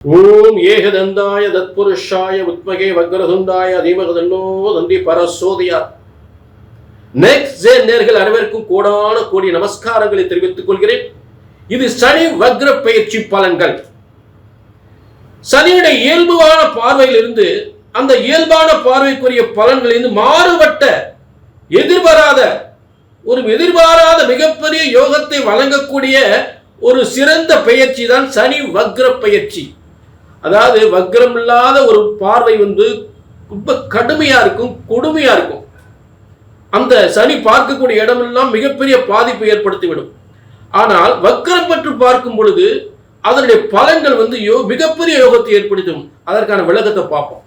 ஓம் ஏகதந்தாய தத்புருஷாய உத்மகே வக்ரதுண்டாய தீமகதன்னோ தந்தி பரசோதியார். Next J நேர்கள் அனைவருக்கும் கோடான கோடி நமஸ்காரங்களை தெரிவித்துக் கொள்கிறேன். இது சனி வக்ர பயிற்சி பலன்கள். சனியுடைய இயல்பான பார்வையிலிருந்து அந்த இயல்பான பார்வைக்குரிய பலன்களிலிருந்து மாறுபட்ட எதிர்பாராத மிகப்பெரிய யோகத்தை வழங்கக்கூடிய ஒரு சிறந்த பயிற்சி தான் சனி வக்ர பயிற்சி. அதாவது வக்ரம் இல்லாத ஒரு பார்வை ரொம்ப கடுமையா இருக்கும், கொடுமையா இருக்கும். அந்த சனி பார்க்கக்கூடிய இடமெல்லாம் மிகப்பெரிய பாதிப்பை ஏற்படுத்திவிடும். ஆனால் வக்ரம் பற்றி பார்க்கும் பொழுது அதனுடைய பலன்கள் மிகப்பெரிய யோகத்தை ஏற்படுத்தும். அதற்கான விளக்கத்தை பார்ப்போம்.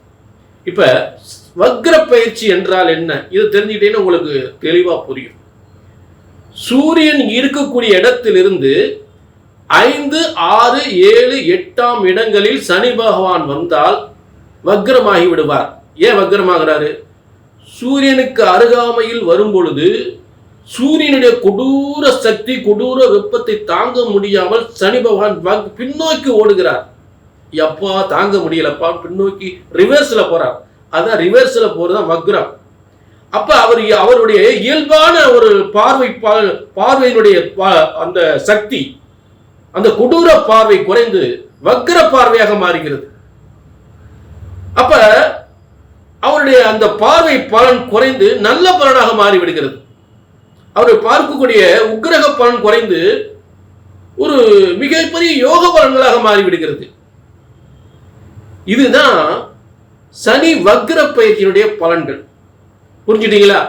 இப்ப வக்ர பயிற்சி என்றால் என்ன, இது தெரிஞ்சுக்கிட்டீங்கன்னா உங்களுக்கு தெளிவா புரியும். சூரியன் இருக்கக்கூடிய இடத்திலிருந்து 5, 6, 7, 8ஆம் இடங்களில் சனி பகவான் வந்தால் வக்ரமாகி விடுவார். ஏன் வக்ரமாகிறாரு? சூரியனுக்கு அருகாமையில் வரும் பொழுது சூரியனுடைய கொடூர சக்தி, கொடூர வெப்பத்தை தாங்க முடியாமல் சனி பகவான் பின்னோக்கி ஓடுகிறார். எப்பா தாங்க முடியலப்பா, பின்னோக்கி ரிவர்ஸ்ல போறார். அதான் ரிவர்ஸ்ல போறதுதான் வக்ரம். அப்ப அவருடைய இயல்பான ஒரு பார்வையினுடைய அந்த சக்தி, அந்த கொடூர பார்வை குறைந்து வக்ர பார்வையாக மாறுகிறது. அப்ப அவருடைய அந்த பார்வை பலன் குறைந்து நல்ல பலனாக மாறிவிடுகிறது. அவரை பார்க்கக்கூடிய உக்கிரக பலன் குறைந்து ஒரு மிகப்பெரிய யோக பலன்களாக மாறிவிடுகிறது. இதுதான் சனி வக்ர பயிற்சியினுடைய பலன்கள். புரிஞ்சுட்டீங்களா?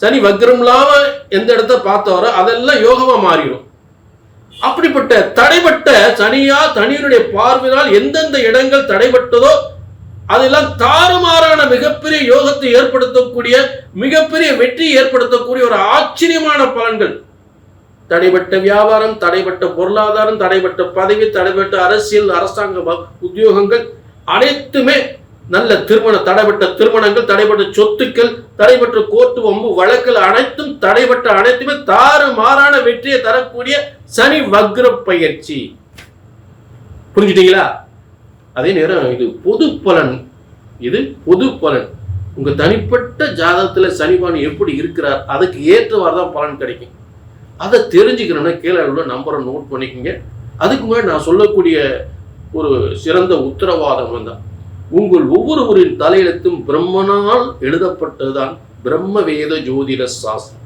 சனி வக்ரம் இல்லாம எந்த இடத்த பார்த்தவரோ அதெல்லாம் யோகமா மாறிடும். அப்படிப்பட்ட தடைப்பட்ட சனியினுடைய பார்வையினால் எந்தெந்த இடங்கள் தடைப்பட்டதோ அதெல்லாம் தாறுமாறான மிகப்பெரிய யோகத்தை ஏற்படுத்தக்கூடிய, மிகப்பெரிய வெற்றியை ஏற்படுத்தக்கூடிய ஒரு ஆச்சரியமான பலன்கள். தடைப்பட்ட வியாபாரம், தடைப்பட்ட பொருளாதாரம், தடைப்பட்ட பதவி, தடைப்பட்ட அரசியல், அரசாங்க உத்தியோகங்கள் அனைத்துமே நல்ல தடைப்பட்ட திருமணங்கள், தடைப்பட்ட சொத்துக்கள், தடைப்பட்ட கோர்ட்டு வம்பு வழக்குகள் அனைத்தும் அனைத்துமே தாறுமாறான வெற்றியை தரக்கூடிய சனி வக்ர பயிற்சி. புரிஞ்சுட்டீங்களா? அதே நேரம் இது பொது பலன். உங்க தனிப்பட்ட ஜாதகத்துல சனிபான் எப்படி இருக்கிறார் அதுக்கு ஏற்றவாறு தான் பலன் கிடைக்கும். அதை தெரிஞ்சுக்கணும்னா கீழே உள்ள நம்பரை நோட் பண்ணிக்கோங்க. அதுக்கு முன்னாடி நான் சொல்லக்கூடிய ஒரு சிறந்த உத்தரவாதம் தான், உங்கள் ஒவ்வொருவரின் தலையெழுத்தும் பிரம்மனால் எழுதப்பட்டதுதான் பிரம்ம வேத ஜோதிட சாஸ்திரம்.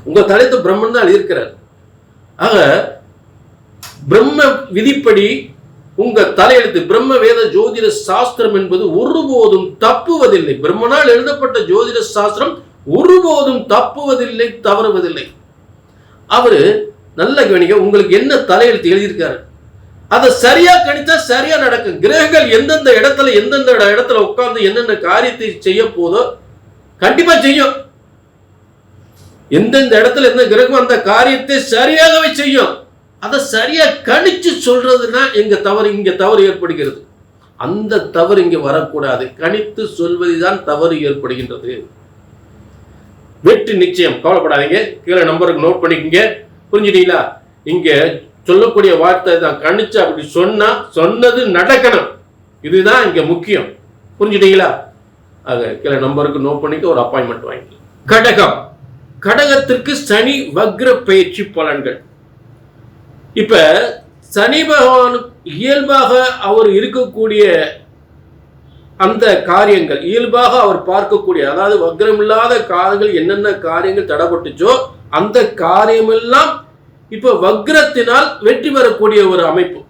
உங்க தலையெழுத்து பிரம்மன் தான் எழுதியிருக்கிறார். ஆக பிரம்ம விதிப்படி உங்க தலையெழுத்து பிரம்ம வேத ஜோதிட சாஸ்திரம் என்பது ஒருபோதும் தப்புவதில்லை. பிரம்மனால் எழுதப்பட்ட ஜோதிட சாஸ்திரம் ஒருபோதும் தப்புவதில்லை, தவறுவதில்லை. அவரு நல்ல கவனிக்க, உங்களுக்கு என்ன தலையெழுத்து எழுதியிருக்காரு அதை சரியா கணித்தா சரியா நடக்கும். கிரகங்கள் எந்தெந்த இடத்துல உட்கார்ந்து என்னென்ன காரியத்தை செய்ய போதோ கண்டிப்பா செய்யும். எந்தெந்த இடத்துல எந்த கிரகம் அந்த காரியத்தை சரியாகவே செய்யும். அதை சரியா கணிச்சு சொல்றதுன்னா இங்க தவறு ஏற்படுகிறது. அந்த தவறு இங்க வரக்கூடாது. கணித்து சொல்வதுதான் தவறு ஏற்படுகின்றது. வெற்றி நிச்சயம், கவலைப்படாதீங்க. கீழே நம்பருக்கு நோட் பண்ணிக்கங்க. புரிஞ்சுட்டீங்களா? இங்க சொல்லக்கூடிய வார்த்தை தான், கணிச்சு அப்படி சொன்னது நடக்கணும். இதுதான் இங்க முக்கியம். புரிஞ்சுட்டீங்களா? ஆக கீழே நம்பருக்கு நோட் பண்ணிக்க, ஒரு அப்பாயின்மெண்ட் வாங்கி. கடகத்திற்கு சனி வக்ர பயிற்சி பலன்கள். இப்ப சனி பகவான் இயல்பாக அவர் இருக்கக்கூடிய அந்த காரியங்கள், இயல்பாக அவர் பார்க்கக்கூடிய, அதாவது வக்ரம் இல்லாத காரியங்கள் என்னென்ன காரியங்கள் தடைப்பட்டுச்சோ அந்த காரியமெல்லாம் இப்ப வக்ரத்தினால் வெற்றி பெறக்கூடிய ஒரு அமைப்பு.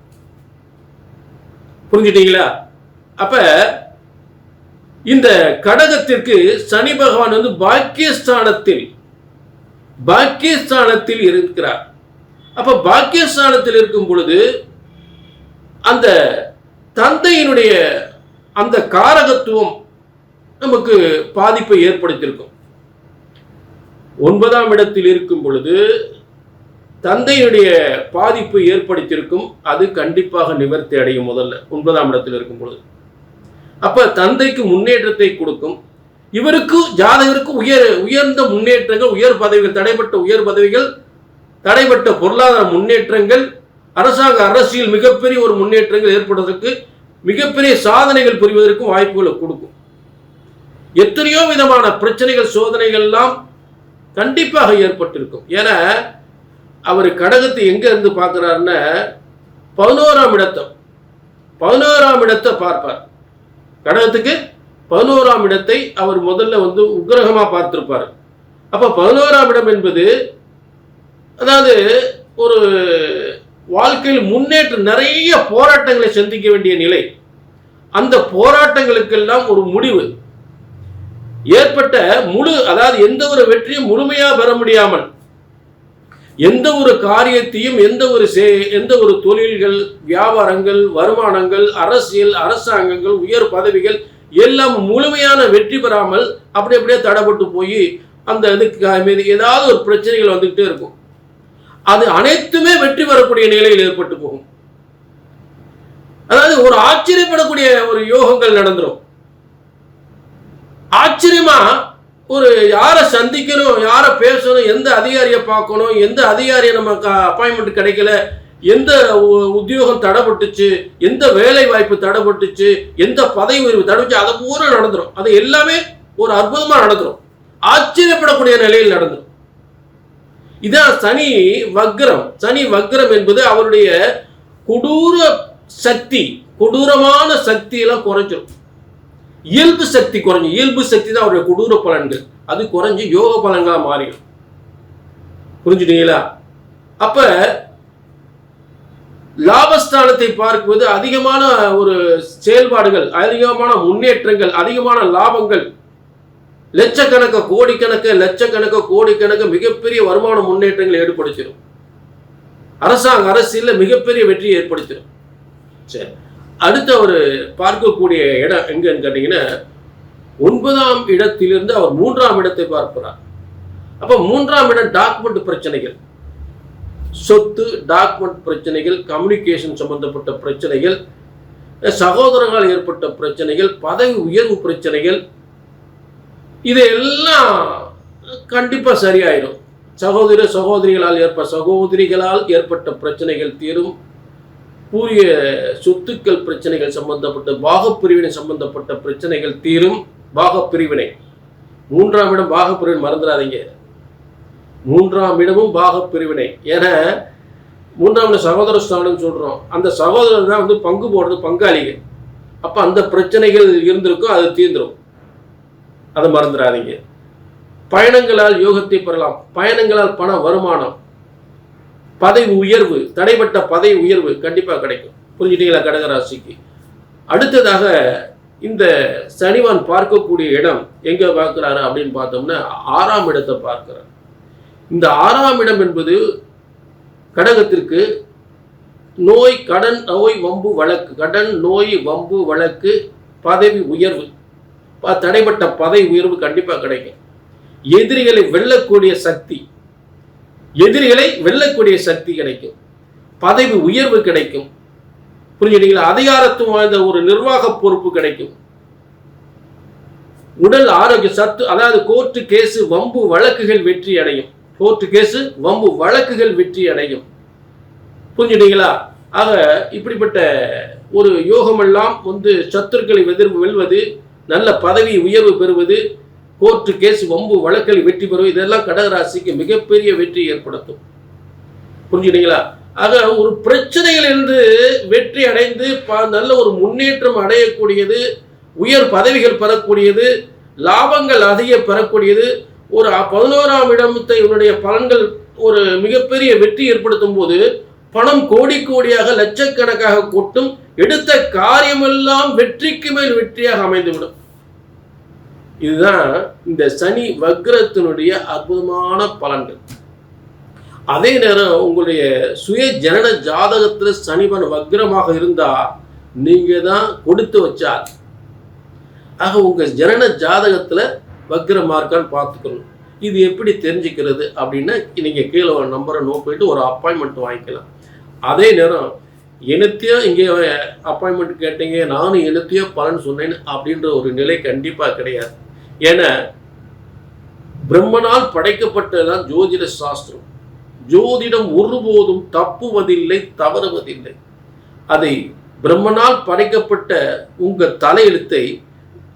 புரிஞ்சுட்டீங்களா? அப்ப இந்த கடகத்திற்கு சனி பகவான் பாக்கியஸ்தானத்தில் இருக்கிறார். அப்ப பாக்கியஸ்தானத்தில் இருக்கும் பொழுது அந்த தந்தையினுடைய அந்த காரகத்துவம் நமக்கு பாதிப்பை ஏற்படுத்தியிருக்கும். 9ஆம் இடத்தில் இருக்கும் பொழுது தந்தையுடைய பாதிப்பு ஏற்படுத்தியிருக்கும். அது கண்டிப்பாக நிவர்த்தி அடையும். முதல்ல 9ஆம் இடத்தில் இருக்கும் பொழுது அப்ப தந்தைக்கு முன்னேற்றத்தை கொடுக்கும். இவருக்கு ஜாதகருக்கு உயர்ந்த முன்னேற்றங்கள், உயர் பதவிகள், தடைப்பட்ட உயர் பதவிகள், தடைப்பட்ட பொருளாதார முன்னேற்றங்கள், அரசாங்க அரசியல் மிகப்பெரிய ஒரு முன்னேற்றங்கள் ஏற்படுவதற்கு, மிகப்பெரிய சாதனைகள் புரிவதற்கும் வாய்ப்புகளை கொடுக்கும். எத்தனையோ விதமான பிரச்சனைகள் சோதனைகள் எல்லாம் கண்டிப்பாக ஏற்பட்டிருக்கும். ஏன்னா அவர் கடகத்தை எங்க இருந்து பார்க்கிறாருன்னா 11ஆம் இடத்தை பார்ப்பார். கடகத்துக்கு 11ஆம் இடத்தை அவர் முதல்ல உக்கிரகமா பார்த்திருப்பார். அப்ப 11ஆம் இடம் என்பது அதாவது ஒரு வாழ்க்கையில் முன்னேற்றம், நிறைய போராட்டங்களை சந்திக்க வேண்டிய நிலை. அந்த போராட்டங்களுக்கெல்லாம் ஒரு முடிவு ஏற்பட்ட அதாவது எந்த ஒரு வெற்றியும் முழுமையா பெற முடியாமல், எந்த ஒரு காரியத்தையும், எந்த ஒரு தொழில்கள், வியாபாரங்கள், வருமானங்கள், அரசியல், அரசாங்கங்கள், உயர் பதவிகள் எல்லாம் முழுமையான வெற்றி பெறாமல் அப்படியே தடைப்பட்டு போய் அந்த இதுக்கு ஏதாவது ஒரு பிரச்சனைகள் வந்துகிட்டே இருக்கும். அது அனைத்துமே வெற்றி பெறக்கூடிய நிலையில் ஏற்பட்டு போகும். அதாவது ஒரு ஆச்சரியப்படக்கூடிய ஒரு யோகங்கள் நடந்துரும். ஆச்சரியமா ஒரு யாரை சந்திக்கணும், யாரை பேசணும், எந்த அதிகாரியை பார்க்கணும், எந்த அதிகாரியை நமக்கு அப்பாயின்மெண்ட் கிடைக்கல, எந்த உத்தியோகம் தடைப்பட்டுச்சு, எந்த வேலை வாய்ப்பு தடைப்பட்டுச்சு, எந்த பதவி உயர்வு தடைச்சு, அதை பூரா நடந்துடும். அது எல்லாமே ஒரு அற்புதமா நடந்துடும். ஆச்சரியப்படக்கூடிய நிலையில் நடந்துடும். இதான் சனி வக்ரம். சனி வக்ரம் என்பது அவருடைய கொடூரமான சக்தி எல்லாம் குறைஞ்சிடும். இயல்பு சக்தி குறைஞ்சு, இயல்பு சக்தி தான் அவருடைய கொடூர பலன்கள், அது குறைஞ்சு யோக பலன்களா மாறிடும். புரிஞ்சுட்டீங்களா? அப்ப லாபஸ்தானத்தை பார்க்குவது அதிகமான ஒரு செயல்பாடுகள், அதிகமான முன்னேற்றங்கள், அதிகமான லாபங்கள், லட்சக்கணக்க கோடிக்கணக்க மிகப்பெரிய வருமான முன்னேற்றங்களை ஏற்படுத்திடும். அரசாங்க அரசியல் மிகப்பெரிய வெற்றியை ஏற்படுத்திடும். சரி, அடுத்த ஒரு பார்க்கக்கூடிய இடம் எங்கன்னு கேட்டீங்கன்னா 9ஆம் இடத்திலிருந்து அவர் 3ஆம் இடத்தை பார்க்கிறார். அப்ப 3ஆம் இடம் டாக்குமெண்ட் பிரச்சனைகள், சொத்து டாக்குமெண்ட் பிரச்சனைகள், கம்யூனிகேஷன் சம்பந்தப்பட்ட பிரச்சனைகள், சகோதரர்களால் ஏற்பட்ட பிரச்சனைகள், பதவி உயர்வு பிரச்சனைகள், இதெல்லாம் கண்டிப்பா சரியாயிடும். சகோதரிகளால் ஏற்பட்ட பிரச்சனைகள் தீரும். பூரிய சொத்துக்கள் பிரச்சனைகள் சம்பந்தப்பட்ட பாகப்பிரிவினை சம்பந்தப்பட்ட பிரச்சனைகள் தீரும். பாகப்பிரிவினை 3ஆம் இடம் பாகப்பிரிவினை மறந்துடாதீங்க. 3ஆம் இடமும் பாகப்பிரிவினை. ஏன்னா 3ஆம் இடம் சகோதர ஸ்தானம் சொல்றோம். அந்த சகோதரர் தான் பங்கு போடுறது, பங்காளிகள். அப்ப அந்த பிரச்சனைகள் இருந்திருக்கும், அது தீர்ந்துடும். அதை மறந்துடாதீங்க. பயணங்களால் யோகத்தை பெறலாம். பயணங்களால் பண வருமானம், பதவி உயர்வு, தடைப்பட்ட பதவி உயர்வு கண்டிப்பா கிடைக்கும். புரிஞ்சுட்டீங்களா கடகராசிக்கு? அடுத்ததாக இந்த சனிவான் பார்க்கக்கூடிய இடம் எங்க பார்க்கிறாரு அப்படின்னு பார்த்தோம்னா 6ஆம் இடத்தை பார்க்கிறார். இந்த 6ஆம் இடம் என்பது கடகத்திற்கு நோய், கடன், நோய், வம்பு, வழக்கு, கடன், நோய், வம்பு, வழக்கு, பதவி உயர்வு, தடைப்பட்ட பதவி உயர்வு கண்டிப்பா கிடைக்கும். எதிரிகளை வெல்லக்கூடிய சக்தி கிடைக்கும். பதவி உயர்வு கிடைக்கும். புரிஞ்சுட்டீங்களா? அதிகாரத்துவம் வாய்ந்த ஒரு நிர்வாக பொறுப்பு கிடைக்கும். உடல் ஆரோக்கிய சத்து, அதாவது கோர்ட்டு கேசு, வம்பு வழக்குகள் வெற்றி அடையும். புரிஞ்சுட்டீங்களா? ஆக இப்படிப்பட்ட ஒரு யோகமெல்லாம் சத்துருக்களை வெல்வது, நல்ல பதவி உயர்வு பெறுவது, கோர்ட்டு கேஸ், வம்பு வழக்கில் வெற்றி பெறுவது, இதெல்லாம் கடகராசிக்கு மிகப்பெரிய வெற்றி ஏற்படுத்தும். புரிஞ்சுட்டீங்களா? ஆக ஒரு பிரச்சனைகளிலிருந்து வெற்றி அடைந்து நல்ல ஒரு முன்னேற்றம் அடையக்கூடியது, உயர் பதவிகள் பெறக்கூடியது, லாபங்கள் அதிக பெறக்கூடியது, ஒரு 11ஆம் இடத்தை உன்னுடைய பலன்கள் ஒரு மிகப்பெரிய வெற்றி ஏற்படுத்தும் போது பணம் கோடியாக லட்சக்கணக்காக கொட்டும். எடுத்த காரியமெல்லாம் வெற்றிக்கு மேல் வெற்றியாக அமைந்துவிடும். இதுதான் இந்த சனி வக்ரத்தினுடைய அற்புதமான பலன்கள். அதே நேரம் உங்களுடைய சுய ஜனன ஜாதகத்தில் சனிவன் வக்ரமாக இருந்தா நீங்க தான் கொடுத்து வச்சார். ஆக உங்க ஜனன ஜாதகத்துல வக்ரமா இருக்கான்னு பார்த்துக்கணும். இது எப்படி தெரிஞ்சுக்கிறது அப்படின்னா நீங்க கீழே ஒரு நம்பரை நோட் பண்ணிட்டு ஒரு அப்பாயின்மெண்ட் வாங்கிக்கலாம். அதே நேரம் எனத்தையோ இங்கே அப்பாயின்மெண்ட் கேட்டீங்க, நானும் எனத்தையோ பலன் சொன்னேன் அப்படின்ற ஒரு நிலை கண்டிப்பா கிடையாது. ஏன்னா பிரம்மனால் படைக்கப்பட்டதுதான் ஜோதிட சாஸ்திரம். ஜோதிடம் ஒருபோதும் தப்புவதில்லை, தவறுவதில்லை. அதை பிரம்மனால் படைக்கப்பட்ட உங்க தலையெழுத்தை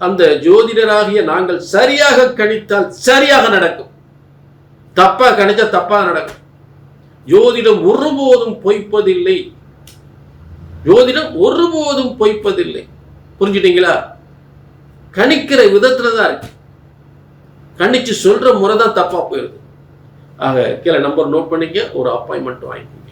அந்த ஜோதிடராகிய நாங்கள் சரியாக கணித்தால் சரியாக நடக்கும், தப்பா கணிச்சா தப்பா நடக்கும். ஜோதிடம் ஒருபோதும் பொய்ப்பதில்லை, ஜோதிடம் ஒருபோதும் பொய்ப்பதில்லை. புரிஞ்சுட்டீங்களா? கணிக்கிற விதத்துல தான் இருக்கு, கணிச்சு சொல்ற முறை தான் தப்பா போயிருது. ஆக கீழே நம்பர் நோட் பண்ணிக்க, ஒரு அப்பாயின்மெண்ட் வாங்கிக்கோங்க.